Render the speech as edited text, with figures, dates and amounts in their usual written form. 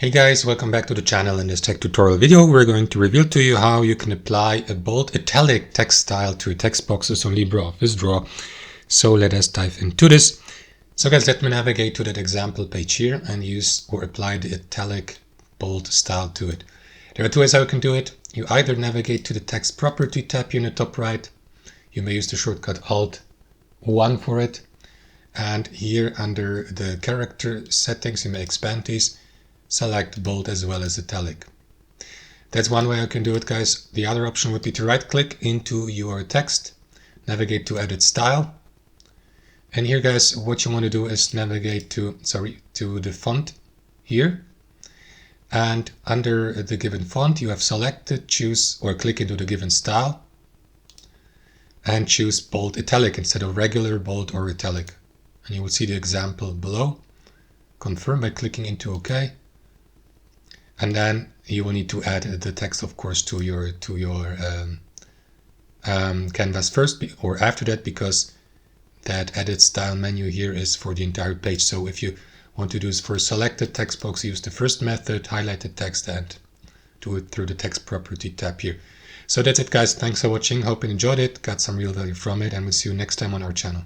Hey guys, welcome back to the channel. In this tech tutorial video, we're going to reveal to you how you can apply a bold italic text style to your text boxes on LibreOffice Draw. So let us dive into this. So guys, let me navigate to that example page here and use or apply the italic bold style to it. There are two ways how you can do it. You either navigate to the text property tab here in the top right. You may use the shortcut Alt-1 for it. And here under the character settings, you may expand these. Select bold as well as italic. That's one way I can do it, guys. The other option would be to right click into your text, navigate to edit style. And here guys, what you want to do is navigate to the font here. And under the given font, you have selected, choose or click into the given style and choose bold italic instead of regular bold or italic. And you will see the example below. Confirm by clicking into OK. And then you will need to add the text, of course, to your canvas first or after that, because that edit style menu here is for the entire page. So if you want to do this for a selected text box, use the first method, highlight the text and do it through the text property tab here. So that's it, guys. Thanks for watching. Hope you enjoyed it, got some real value from it, and we'll see you next time on our channel.